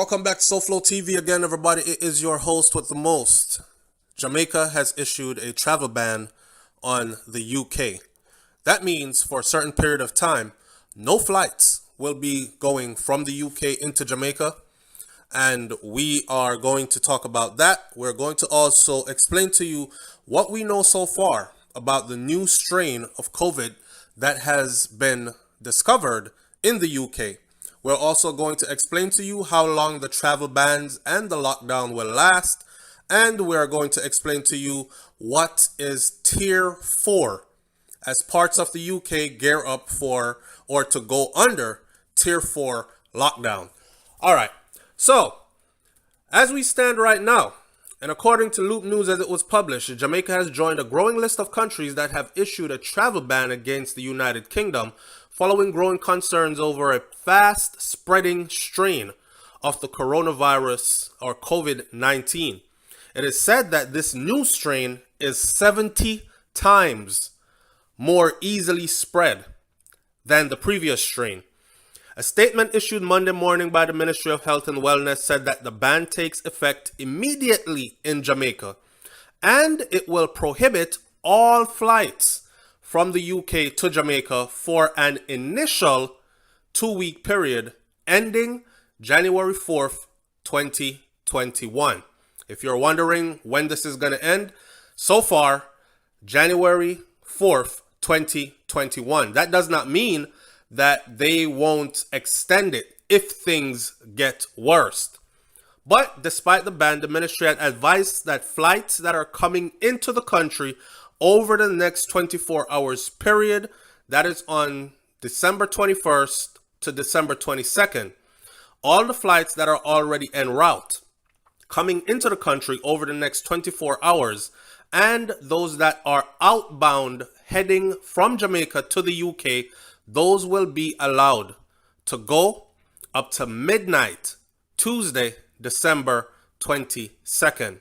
Welcome back to SoFlo TV again, everybody. It is your host with the most. Jamaica has issued a travel ban on the UK. That means for a certain period of time, no flights will be going from the UK into Jamaica. And we are going to talk about that. We're going to also explain to you what we know so far about the new strain of COVID that has been discovered in the UK. We're also going to explain to you how long the travel bans and the lockdown will last. And we're going to explain to you what is Tier 4 as parts of the UK gear up for or to go under Tier 4 lockdown. All right. So, as we stand right now, and according to Loop News as it was published, Jamaica has joined a growing list of countries that have issued a travel ban against the United Kingdom following growing concerns over a fast-spreading strain of the coronavirus or COVID-19. It is said that this new strain is 70 times more easily spread than the previous strain. A statement issued Monday morning by the Ministry of Health and Wellness said that the ban takes effect immediately in Jamaica, and it will prohibit all flights from the UK to Jamaica for an initial 2-week period ending January 4th, 2021. If you're wondering when this is going to end, so far, January 4th, 2021. That does not mean that they won't extend it if things get worse. But despite the ban, the ministry had advised that flights that are coming into the country over the next 24 hours period, that is on December 21st to December 22nd, all the flights that are already en route coming into the country over the next 24 hours and those that are outbound heading from Jamaica to the UK, those will be allowed to go up to midnight, Tuesday, December 22nd.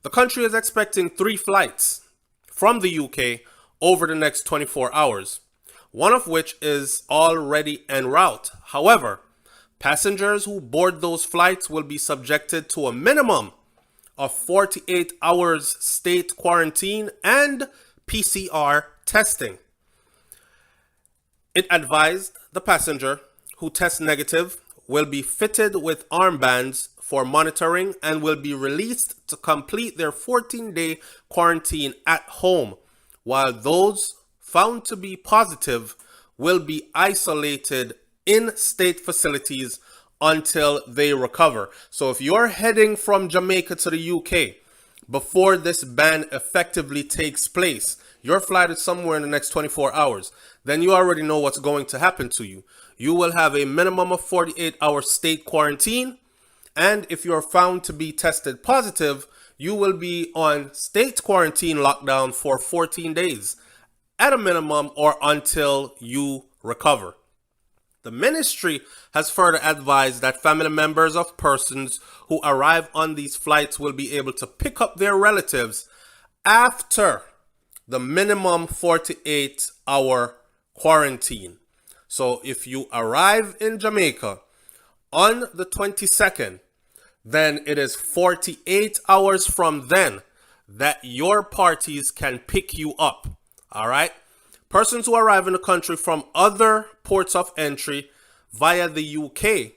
The country is expecting 3 flights from the UK over the next 24 hours, one of which is already en route. However, passengers who board those flights will be subjected to a minimum of 48 hours state quarantine and PCR testing. It advised the passenger who tests negative will be fitted with armbands for monitoring and will be released to complete their 14-day quarantine at home, while those found to be positive will be isolated in state facilities until they recover. So if you're heading from Jamaica to the UK before this ban effectively takes place, your flight is somewhere in the next 24 hours, then you already know what's going to happen to you. You will have a minimum of 48-hour state quarantine, and if you're found to be tested positive, you will be on state quarantine lockdown for 14 days at a minimum or until you recover. The ministry has further advised that family members of persons who arrive on these flights will be able to pick up their relatives after the minimum 48-hour quarantine. So if you arrive in Jamaica on the 22nd, then it is 48 hours from then that your parties can pick you up. All right? Persons who arrive in the country from other ports of entry via the UK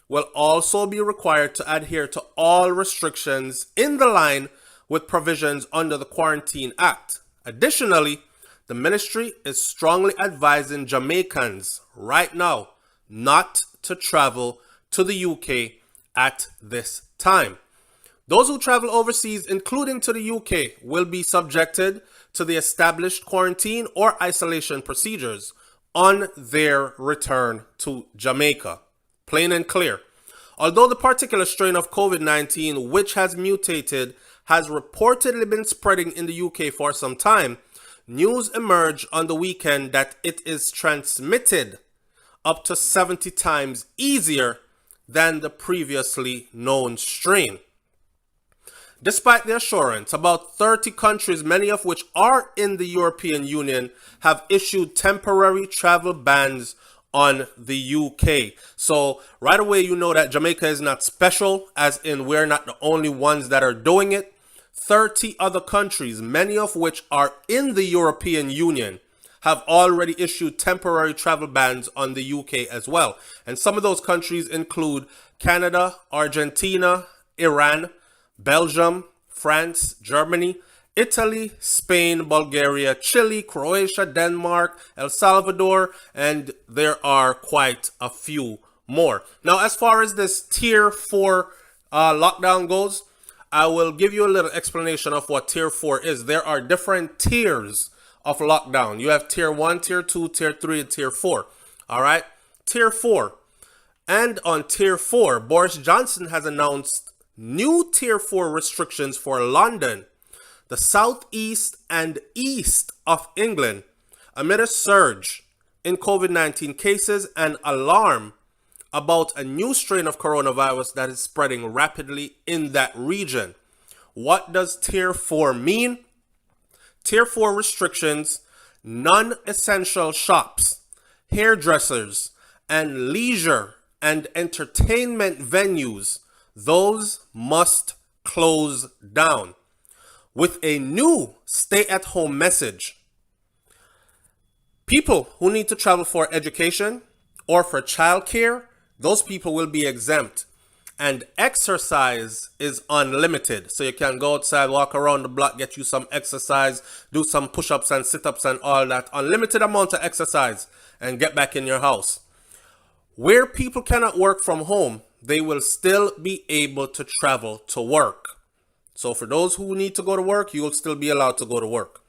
will also be required to adhere to all restrictions in the line with provisions under the Quarantine Act. Additionally, the ministry is strongly advising Jamaicans right now not to travel to the UK at this time. Those who travel overseas, including to the UK, will be subjected to the established quarantine or isolation procedures on their return to Jamaica. Plain and clear. Although the particular strain of COVID-19, which has mutated, has reportedly been spreading in the UK for some time, news emerged on the weekend that it is transmitted up to 70 times easier than the previously known strain. Despite the assurance, about 30 countries, many of which are in the European Union, have issued temporary travel bans on the UK. So right away, you know that Jamaica is not special, as in we're not the only ones that are doing it. 30 other countries, many of which are in the European Union, have already issued temporary travel bans on the UK as well. And some of those countries include Canada, Argentina, Iran, Belgium, France, Germany, Italy, Spain, Bulgaria, Chile, Croatia, Denmark, El Salvador, and there are quite a few more. Now, as far as this tier 4 lockdown goes, I will give you a little explanation of what tier 4 is. There are different tiers of lockdown. You have tier 1, tier 2, tier 3, and tier 4. All right? Tier 4. And on tier 4, Boris Johnson has announced new tier 4 restrictions for London, the southeast and east of England, amid a surge in COVID-19 cases and alarm about a new strain of coronavirus that is spreading rapidly in that region. What does tier 4 mean? Tier 4 restrictions: non-essential shops, hairdressers, and leisure and entertainment venues, those must close down. With a new stay-at-home message, people who need to travel for education or for childcare, those people will be exempt. And exercise is unlimited. So you can go outside, walk around the block, get you some exercise, do some push-ups and sit-ups and all that. Unlimited amount of exercise and get back in your house. Where people cannot work from home, they will still be able to travel to work. So for those who need to go to work, you will still be allowed to go to work.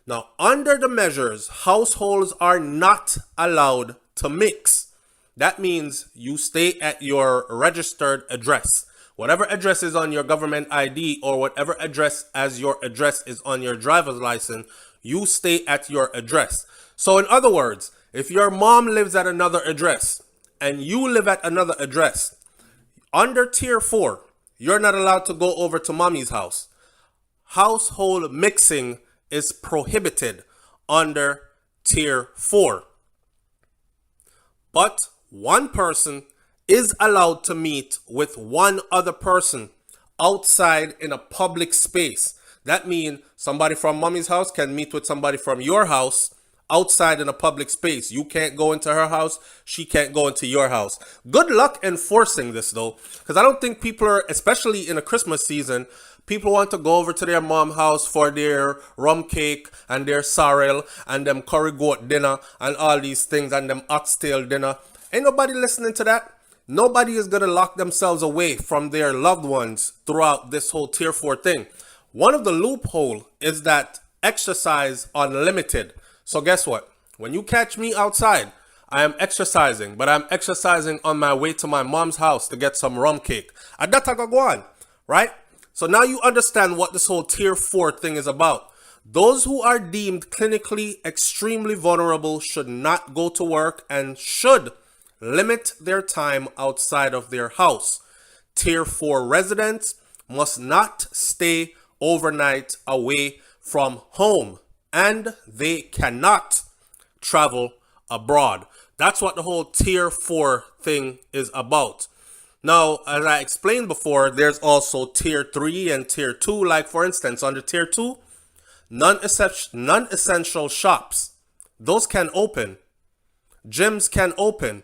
Now, under the measures, households are not allowed to mix. That means you stay at your registered address. Whatever address is on your government ID or whatever address as your address is on your driver's license, you stay at your address. So in other words, if your mom lives at another address and you live at another address, under tier 4, you're not allowed to go over to mommy's house. Household mixing is prohibited under tier 4. But one person is allowed to meet with one other person outside in a public space. That means somebody from mommy's house can meet with somebody from your house outside in a public space. You can't go into her house. She can't go into your house. Good luck enforcing this, though, because I don't think people are, especially in a Christmas season, people want to go over to their mom house for their rum cake and their sorrel and them curry goat dinner and all these things and them oxtail dinner. Ain't nobody listening to that. Nobody is going to lock themselves away from their loved ones throughout this whole tier 4 thing. One of the loophole is that exercise unlimited. So guess what? When you catch me outside, I am exercising, but I'm exercising on my way to my mom's house to get some rum cake. And that's go on, right? So now you understand what this whole tier 4 thing is about. Those who are deemed clinically extremely vulnerable should not go to work and should limit their time outside of their house. Tier 4 residents must not stay overnight away from home, and they cannot travel abroad. That's what the whole tier 4 thing is about. Now, as I explained before, there's also tier 3 and tier 2. Like, for instance, under tier 2, non-essential shops, those can open. Gyms can open.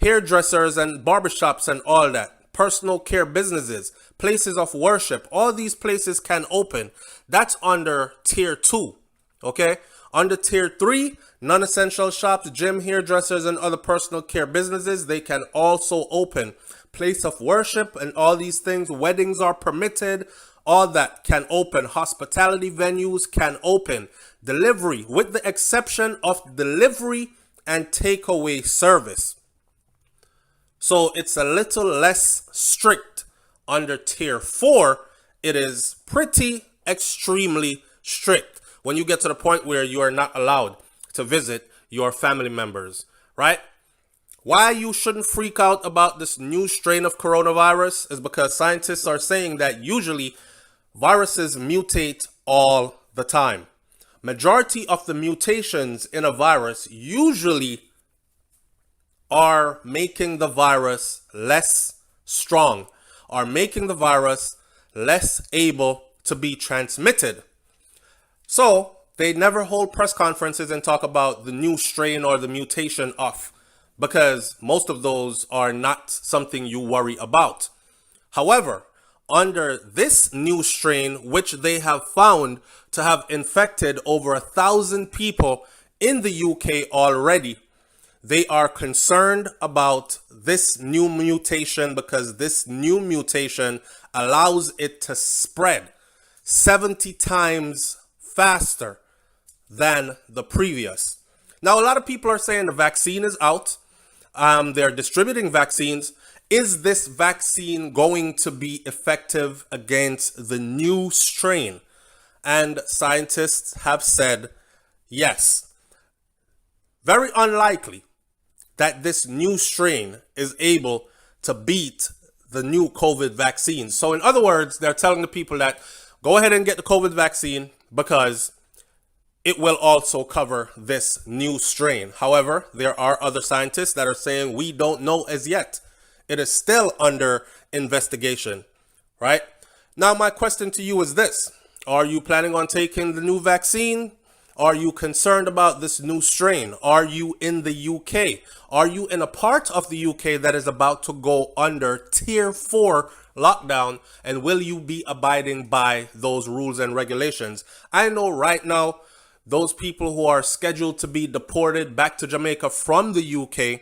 Hairdressers and barbershops and all that. Personal care businesses, places of worship, all these places can open. That's under tier 2. Okay? Under tier 3, non-essential shops, gym, hairdressers, and other personal care businesses, they can also open. Place of worship and all these things, weddings are permitted, all that can open. Hospitality venues can open. Delivery, with the exception of delivery and takeaway service. So it's a little less strict. Under tier 4, it is pretty extremely strict when you get to the point where you are not allowed to visit your family members, right? Why you shouldn't freak out about this new strain of coronavirus is because scientists are saying that usually viruses mutate all the time. Majority of the mutations in a virus usually are making the virus less strong, are making the virus less able to be transmitted. So they never hold press conferences and talk about the new strain or the mutation of, because most of those are not something you worry about. However, under this new strain, which they have found to have infected over 1,000 people in the UK already, they are concerned about this new mutation because this new mutation allows it to spread 70 times faster than the previous. Now, a lot of people are saying the vaccine is out. They're distributing vaccines. Is this vaccine going to be effective against the new strain? And scientists have said yes. Very unlikely that this new strain is able to beat the new COVID vaccine. So in other words, they're telling the people that go ahead and get the COVID vaccine because it will also cover this new strain. However, there are other scientists that are saying we don't know as yet. It is still under investigation, right? Now, my question to you is this. Are you planning on taking the new vaccine? Are you concerned about this new strain? Are you in the UK? Are you in a part of the UK that is about to go under tier 4 lockdown? And will you be abiding by those rules and regulations? I know right now, those people who are scheduled to be deported back to Jamaica from the UK,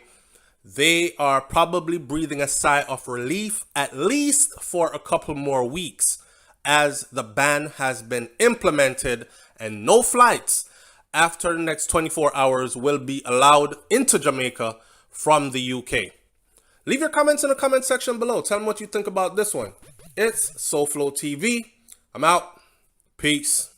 they are probably breathing a sigh of relief, at least for a couple more weeks, as the ban has been implemented and no flights after the next 24 hours will be allowed into Jamaica from the UK. Leave your comments in the comment section below. Tell me what you think about this one. It's SoFlo TV. I'm out. Peace.